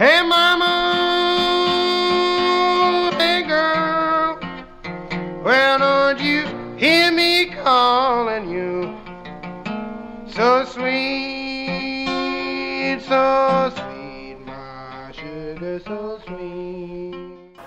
Hey mama, hey girl, well don't you hear me calling you? So sweet, my sugar, so sweet.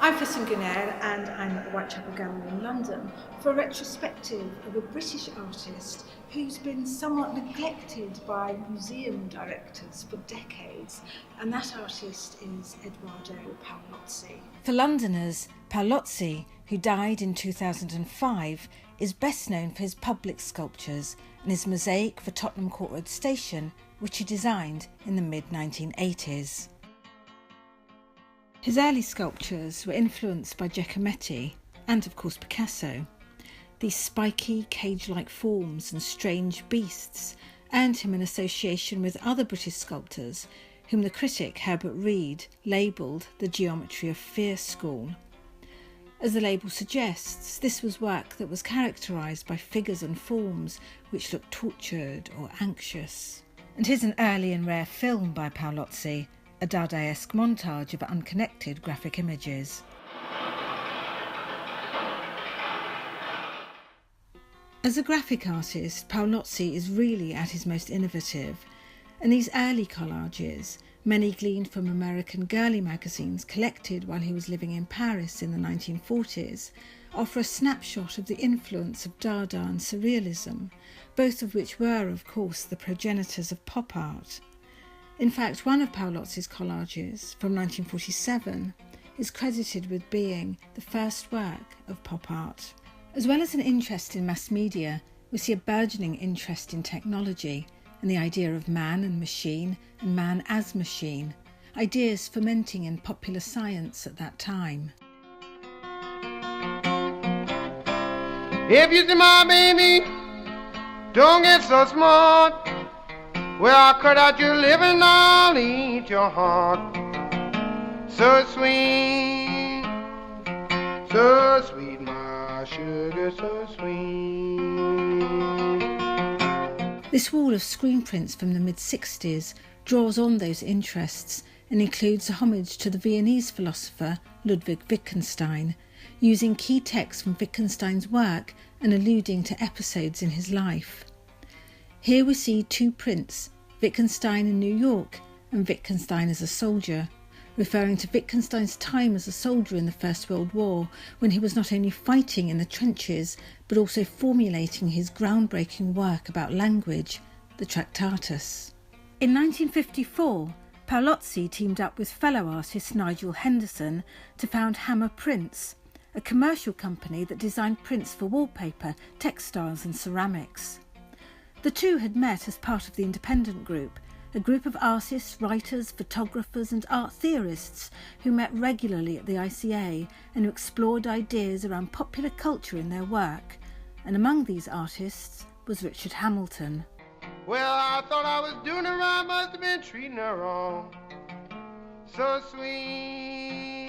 I'm Fessin Gunair and I'm at the Whitechapel Gallery in London for a retrospective of a British artist who's been somewhat neglected by museum directors for decades, and that artist is Eduardo Paolozzi. For Londoners, Paolozzi, who died in 2005, is best known for his public sculptures and his mosaic for Tottenham Court Road Station, which he designed in the mid-1980s. His early sculptures were influenced by Giacometti and, of course, Picasso. These spiky, cage-like forms and strange beasts earned him an association with other British sculptors, whom the critic Herbert Reed labelled the Geometry of Fear school. As the label suggests, this was work that was characterised by figures and forms which looked tortured or anxious. And here's an early and rare film by Paolozzi, a Dadaesque montage of unconnected graphic images. As a graphic artist, Paolozzi is really at his most innovative, and these early collages, many gleaned from American girly magazines collected while he was living in Paris in the 1940s, offer a snapshot of the influence of Dada and Surrealism, both of which were, of course, the progenitors of pop art. In fact, one of Paolozzi's collages, from 1947, is credited with being the first work of pop art. As well as an interest in mass media, we see a burgeoning interest in technology and the idea of man and machine and man as machine, ideas fermenting in popular science at that time. If you see my baby, don't get so smart. Well, I'll cut out your liver and I'll eat your heart. So sweet, my sugar, so sweet. This wall of screen prints from the mid-60s draws on those interests and includes a homage to the Viennese philosopher Ludwig Wittgenstein, using key texts from Wittgenstein's work and alluding to episodes in his life. Here we see two prints, Wittgenstein in New York and Wittgenstein as a soldier, referring to Wittgenstein's time as a soldier in the First World War, when he was not only fighting in the trenches but also formulating his groundbreaking work about language, the Tractatus. In 1954, Paolozzi teamed up with fellow artist Nigel Henderson to found Hammer Prints, a commercial company that designed prints for wallpaper, textiles and ceramics. The two had met as part of the Independent Group, a group of artists, writers, photographers and art theorists who met regularly at the ICA and who explored ideas around popular culture in their work. And among these artists was Richard Hamilton. Well, I thought I was doing her right, must have been treating her wrong. So sweet,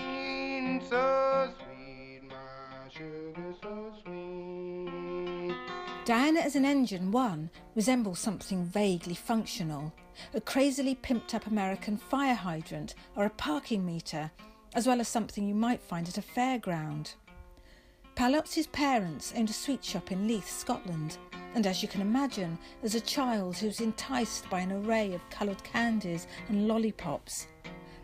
my sugar, so sweet. Diana as an Engine 1 resembles something vaguely functional, a crazily pimped-up American fire hydrant or a parking meter, as well as something you might find at a fairground. Paolozzi's parents owned a sweet shop in Leith, Scotland, and as you can imagine, as a child he was enticed by an array of coloured candies and lollipops,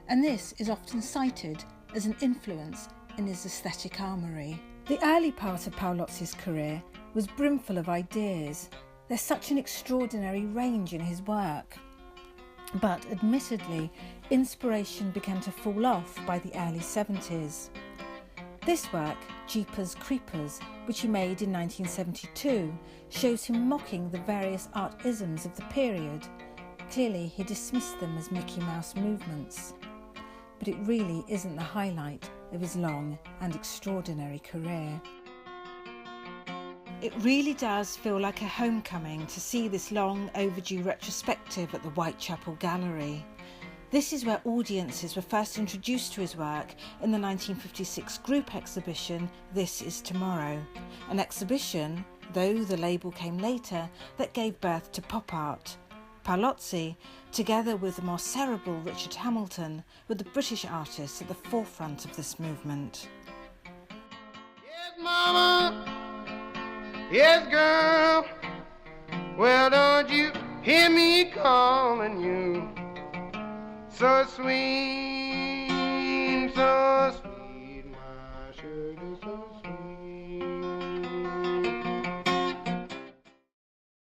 and this is often cited as an influence in his aesthetic armoury. The early part of Paolozzi's career was brimful of ideas. There's such an extraordinary range in his work. But admittedly, inspiration began to fall off by the early 70s. This work, Jeepers Creepers, which he made in 1972, shows him mocking the various art-isms of the period. Clearly, he dismissed them as Mickey Mouse movements. But it really isn't the highlight of his long and extraordinary career. It really does feel like a homecoming to see this long overdue retrospective at the Whitechapel Gallery. This is where audiences were first introduced to his work in the 1956 group exhibition This Is Tomorrow, an exhibition, though the label came later, that gave birth to pop art. Paolozzi, together with the more cerebral Richard Hamilton, were the British artists at the forefront of this movement. Yes, mama. Yes, girl. Well, don't you hear me calling you so sweet?